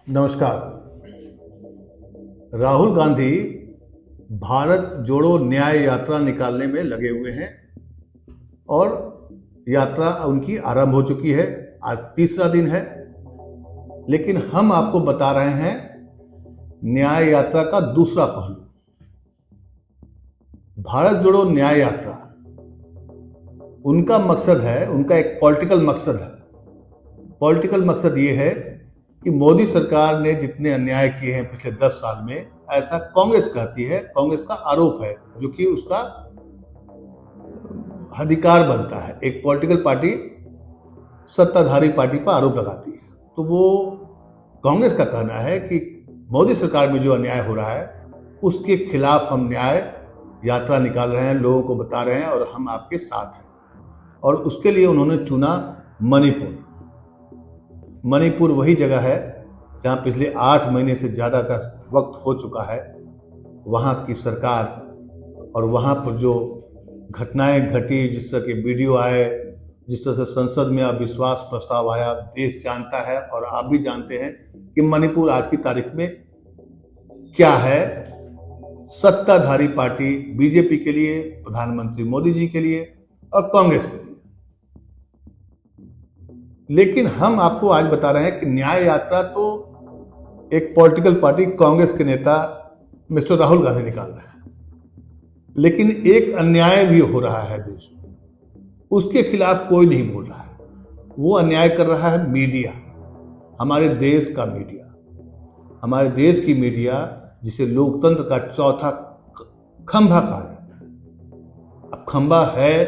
नमस्कार। राहुल गांधी भारत जोड़ो न्याय यात्रा निकालने में लगे हुए हैं और यात्रा उनकी आरंभ हो चुकी है। आज तीसरा दिन है, लेकिन हम आपको बता रहे हैं न्याय यात्रा का दूसरा पहलू। भारत जोड़ो न्याय यात्रा उनका मकसद है, उनका एक पॉलिटिकल मकसद है। पॉलिटिकल मकसद ये है कि मोदी सरकार ने जितने अन्याय किए हैं पिछले 10 साल में, ऐसा कांग्रेस कहती है, कांग्रेस का आरोप है, जो कि उसका अधिकार बनता है। एक पॉलिटिकल पार्टी सत्ताधारी पार्टी पर आरोप लगाती है, तो वो कांग्रेस का कहना है कि मोदी सरकार में जो अन्याय हो रहा है उसके खिलाफ हम न्याय यात्रा निकाल रहे हैं, लोगों को बता रहे हैं और हम आपके साथ हैं। और उसके लिए उन्होंने चुना मणिपुर। मणिपुर वही जगह है जहां पिछले 8 महीने से ज़्यादा का वक्त हो चुका है। वहां की सरकार और वहां पर जो घटनाएं घटी, जिस तरह के वीडियो आए, जिस तरह से संसद में अविश्वास प्रस्ताव आया, देश जानता है और आप भी जानते हैं कि मणिपुर आज की तारीख में क्या है। सत्ताधारी पार्टी बीजेपी के लिए, प्रधानमंत्री मोदी जी के लिए और कांग्रेस के लिए। लेकिन हम आपको आज बता रहे हैं कि न्याय यात्रा तो एक पॉलिटिकल पार्टी कांग्रेस के नेता मिस्टर राहुल गांधी निकाल रहे हैं, लेकिन एक अन्याय भी हो रहा है देश में, उसके खिलाफ कोई नहीं बोल रहा है। वो अन्याय कर रहा है मीडिया, हमारे देश का मीडिया, हमारे देश की मीडिया, जिसे लोकतंत्र का चौथा खंभा कहा जाता है। अब खंभा है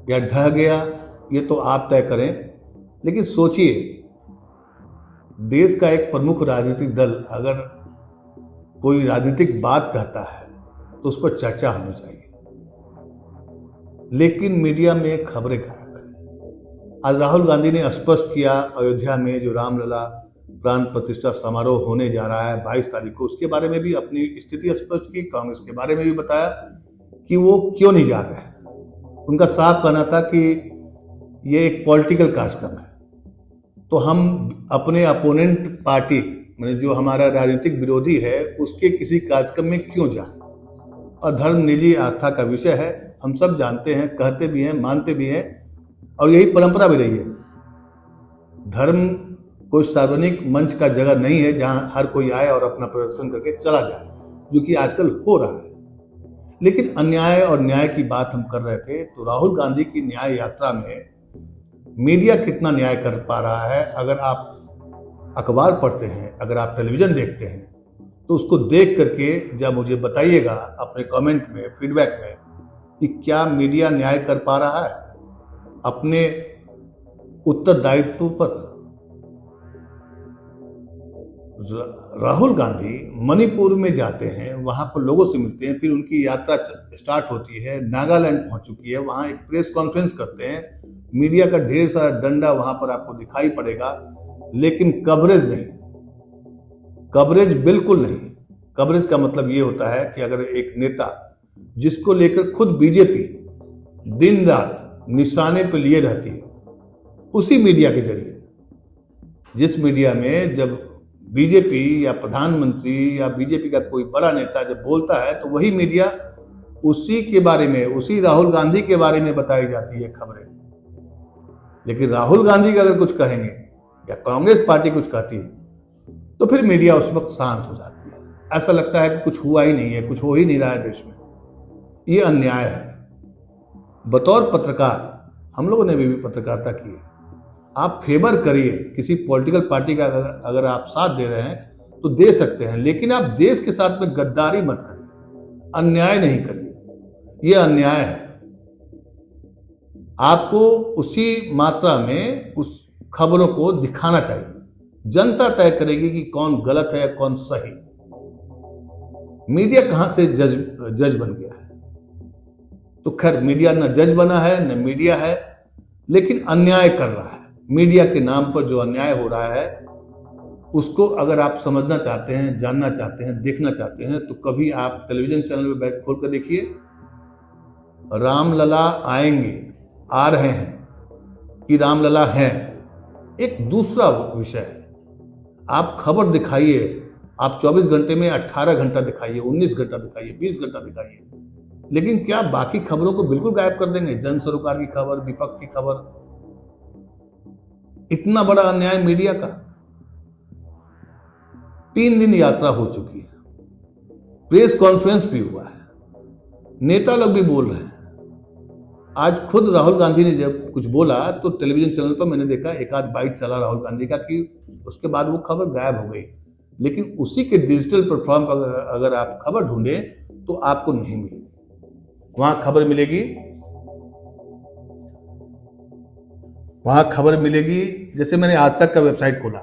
या ढह गया, ये तो आप तय करें। लेकिन सोचिए, देश का एक प्रमुख राजनीतिक दल अगर कोई राजनीतिक बात कहता है तो उस पर चर्चा होनी चाहिए, लेकिन मीडिया में खबरें गायब है। आज राहुल गांधी ने स्पष्ट किया, अयोध्या में जो रामलला प्राण प्रतिष्ठा समारोह होने जा रहा है 22 तारीख को, उसके बारे में भी अपनी स्थिति स्पष्ट की। कांग्रेस के बारे में भी बताया कि वो क्यों नहीं जा रहे हैं। उनका साफ कहना था कि ये एक पॉलिटिकल कार्यक्रम है, तो हम अपने अपोनेंट पार्टी, मतलब जो हमारा राजनीतिक विरोधी है, उसके किसी कार्यक्रम में क्यों जाएं। और धर्म निजी आस्था का विषय है, हम सब जानते हैं, कहते भी हैं, मानते भी हैं, और यही परंपरा भी रही है। धर्म कोई सार्वजनिक मंच का जगह नहीं है जहां हर कोई आए और अपना प्रदर्शन करके चला जाए, जो कि आजकल हो रहा है। लेकिन अन्याय और न्याय की बात हम कर रहे थे, तो राहुल गांधी की न्याय यात्रा में मीडिया कितना न्याय कर पा रहा है। अगर आप अखबार पढ़ते हैं, अगर आप टेलीविजन देखते हैं, तो उसको देख करके जब मुझे बताइएगा अपने कमेंट में, फीडबैक में, कि क्या मीडिया न्याय कर पा रहा है अपने उत्तरदायित्व पर। राहुल गांधी मणिपुर में जाते हैं, वहां पर लोगों से मिलते हैं, फिर उनकी यात्रा स्टार्ट होती है, नागालैंड पहुंच चुकी है, वहां एक प्रेस कॉन्फ्रेंस करते हैं। मीडिया का ढेर सारा डंडा वहां पर आपको दिखाई पड़ेगा, लेकिन कवरेज नहीं, कवरेज बिल्कुल नहीं। कवरेज का मतलब ये होता है कि अगर एक नेता, जिसको लेकर खुद बीजेपी दिन रात निशाने पर लिए रहती है, उसी मीडिया के जरिए, जिस मीडिया में जब बीजेपी या प्रधानमंत्री या बीजेपी का कोई बड़ा नेता जब बोलता है, तो वही मीडिया उसी के बारे में, उसी राहुल गांधी के बारे में बताई जाती है खबरें। लेकिन राहुल गांधी का अगर कुछ कहेंगे या कांग्रेस पार्टी कुछ कहती है, तो फिर मीडिया उस वक्त शांत हो जाती है। ऐसा लगता है कि कुछ हुआ ही नहीं है, कुछ हो ही नहीं रहा है देश में। ये अन्याय है। बतौर पत्रकार, हम लोगों ने भी पत्रकारिता की है। आप फेवर करिए किसी पॉलिटिकल पार्टी का, अगर आप साथ दे रहे हैं तो दे सकते हैं, लेकिन आप देश के साथ में गद्दारी मत करिए, अन्याय नहीं करिए। यह अन्याय है। आपको उसी मात्रा में उस खबरों को दिखाना चाहिए। जनता तय करेगी कि कौन गलत है, कौन सही। मीडिया कहां से जज बन गया है? तो खैर, मीडिया न जज बना है न मीडिया है, लेकिन अन्याय कर रहा है। मीडिया के नाम पर जो अन्याय हो रहा है, उसको अगर आप समझना चाहते हैं, जानना चाहते हैं, देखना चाहते हैं, तो कभी आप टेलीविजन चैनल में बैठ खोल कर देखिए, रामलला आएंगे, आ रहे हैं कि रामलला हैं, एक दूसरा विषय है। आप खबर दिखाइए, आप 24 घंटे में 18 घंटा दिखाइए, 19 घंटा दिखाइए, 20 घंटा दिखाइए, लेकिन क्या बाकी खबरों को बिल्कुल गायब कर देंगे? जन सरोकार की खबर, विपक्ष की खबर, इतना बड़ा अन्याय मीडिया का। 3 दिन यात्रा हो चुकी है, प्रेस कॉन्फ्रेंस भी हुआ है, नेता लोग भी बोल रहे हैं। आज खुद राहुल गांधी ने जब कुछ बोला तो टेलीविजन चैनल पर मैंने देखा एक आध बाइट चला राहुल गांधी का, कि उसके बाद वो खबर गायब हो गई। लेकिन उसी के डिजिटल प्लेटफॉर्म पर अगर आप खबर ढूंढें तो आपको नहीं मिलेगी। वहां खबर मिलेगी जैसे मैंने आज तक का वेबसाइट खोला,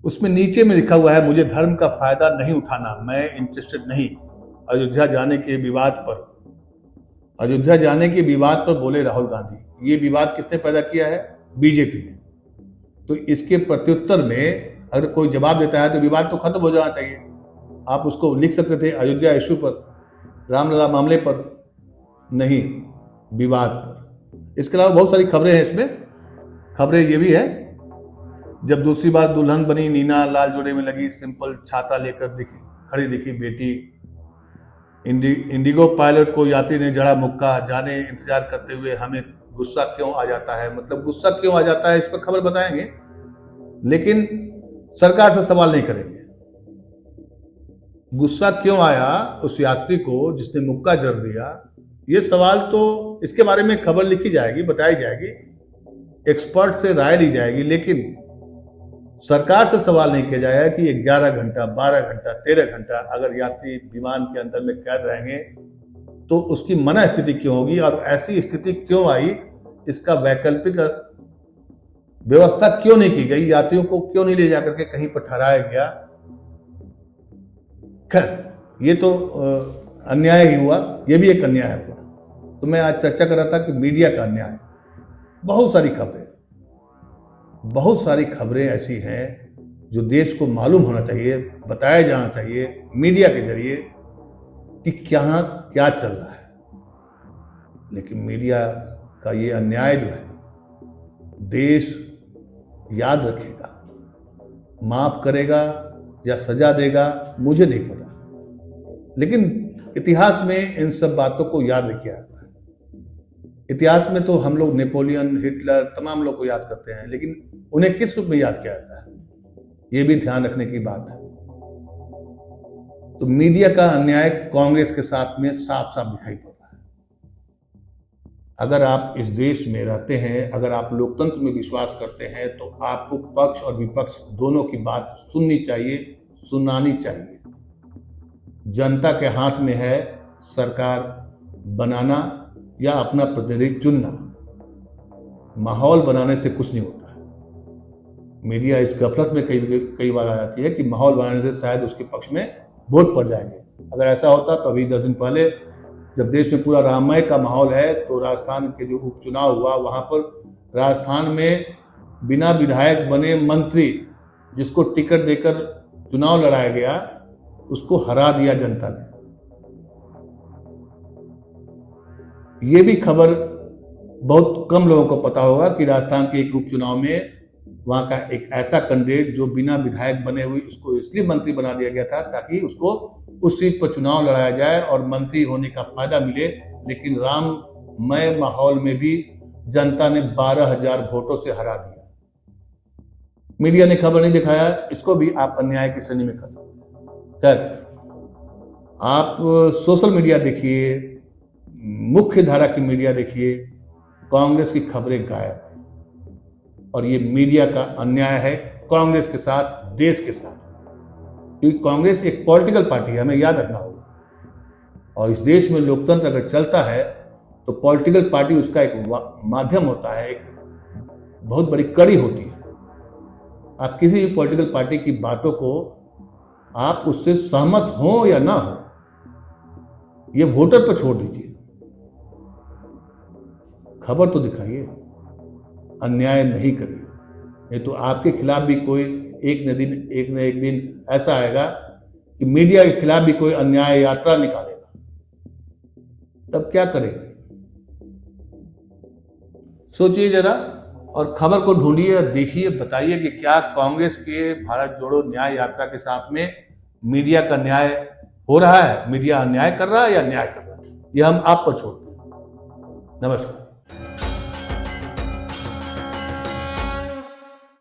उसमें नीचे में लिखा हुआ है, मुझे धर्म का फायदा नहीं उठाना, मैं इंटरेस्टेड नहीं। अयोध्या जाने के विवाद पर बोले राहुल गांधी। ये विवाद किसने पैदा किया है? बीजेपी ने। तो इसके प्रत्युत्तर में अगर कोई जवाब देता है तो विवाद तो खत्म हो जाना चाहिए। आप उसको लिख सकते थे अयोध्या इश्यू पर, रामलला मामले पर, नहीं, विवाद पर। इसके अलावा बहुत सारी खबरें हैं इसमें। खबरें ये भी है, जब दूसरी बार दुल्हन बनी नीना, लाल जोड़े में लगी, सिंपल छाता लेकर खड़ी दिखी बेटी। इंडिगो पायलट को यात्री ने जड़ा मुक्का, जाने इंतजार करते हुए हमें गुस्सा क्यों आ जाता है। मतलब गुस्सा क्यों आ जाता है इस पर खबर बताएंगे, लेकिन सरकार से सवाल नहीं करेंगे। गुस्सा क्यों आया उस यात्री को जिसने मुक्का जड़ दिया, ये सवाल तो इसके बारे में खबर लिखी जाएगी, बताई जाएगी, एक्सपर्ट से राय ली जाएगी, लेकिन सरकार से सवाल नहीं किया जाएगा कि 11 घंटा, 12 घंटा, 13 घंटा अगर यात्री विमान के अंदर में कैद रहेंगे तो उसकी मना स्थिति क्यों होगी, और ऐसी स्थिति क्यों आई, इसका वैकल्पिक व्यवस्था क्यों नहीं की गई, यात्रियों को क्यों नहीं ले जाकर के कहीं पर ठहराया गया। खैर, ये तो अन्याय ही हुआ, ये भी एक अन्याय हुआ। तो मैं आज चर्चा कर रहा था कि मीडिया का अन्याय। बहुत सारी खबरें ऐसी हैं जो देश को मालूम होना चाहिए, बताया जाना चाहिए मीडिया के जरिए कि क्या चल रहा है। लेकिन मीडिया का ये अन्याय जो है देश याद रखेगा, माफ करेगा या सजा देगा, मुझे नहीं पता, लेकिन इतिहास में इन सब बातों को याद किया जाता है। इतिहास में तो हम लोग नेपोलियन, हिटलर, तमाम लोग को याद करते हैं, लेकिन उन्हें किस रूप में याद किया जाता है, ये भी ध्यान रखने की बात है। तो मीडिया का अन्याय कांग्रेस के साथ में साफ साफ दिखाई पड़ रहा है। अगर आप इस देश में रहते हैं, अगर आप लोकतंत्र में विश्वास करते हैं, तो आपको पक्ष और विपक्ष दोनों की बात सुननी चाहिए, सुनानी चाहिए। जनता के हाथ में है सरकार बनाना या अपना प्रतिनिधि चुनना। माहौल बनाने से कुछ नहीं होता है। मीडिया इस गफलत में कई बार आ जाती है कि माहौल बनाने से शायद उसके पक्ष में वोट पड़ जाएंगे। अगर ऐसा होता तो अभी 10 दिन पहले जब देश में पूरा राममय का माहौल है, तो राजस्थान के जो उपचुनाव हुआ, वहां पर राजस्थान में बिना विधायक बने मंत्री जिसको टिकट देकर चुनाव लड़ाया गया, उसको हरा दिया जनता ने। ये भी खबर बहुत कम लोगों को पता होगा कि राजस्थान के एक उपचुनाव में वहां का एक ऐसा कैंडिडेट जो बिना विधायक बने हुए, उसको इसलिए मंत्री बना दिया गया था ताकि उसको उस सीट पर चुनाव लड़ाया जाए और मंत्री होने का फायदा मिले। लेकिन राममय माहौल में भी जनता ने 12,000 वोटों से हरा दिया। मीडिया ने खबर नहीं दिखाया, इसको भी आप अन्याय की श्रेणी में कर सकते हैं। खैर, आप सोशल मीडिया देखिए, मुख्य धारा की मीडिया देखिए, कांग्रेस की खबरें गायब है। और ये मीडिया का अन्याय है कांग्रेस के साथ, देश के साथ, क्योंकि कांग्रेस एक पॉलिटिकल पार्टी है, हमें याद रखना होगा। और इस देश में लोकतंत्र अगर चलता है तो पॉलिटिकल पार्टी उसका एक माध्यम होता है, एक बहुत बड़ी कड़ी होती है। आप किसी भी पॉलिटिकल पार्टी की बातों को, आप उससे सहमत हो या ना हो, ये वोटर पर छोड़ दीजिए, खबर तो दिखाइए, अन्याय नहीं करिए। नहीं तो आपके खिलाफ भी कोई एक न एक दिन ऐसा आएगा कि मीडिया के खिलाफ भी कोई अन्याय यात्रा निकालेगा, तब क्या करेंगे? सोचिए जरा। और खबर को ढूंढिए, देखिए, बताइए कि क्या कांग्रेस के भारत जोड़ो न्याय यात्रा के साथ में मीडिया का न्याय हो रहा है, मीडिया अन्याय कर रहा है या न्याय कर रहा है, यह हम आप पर छोड़ते हैं। नमस्कार।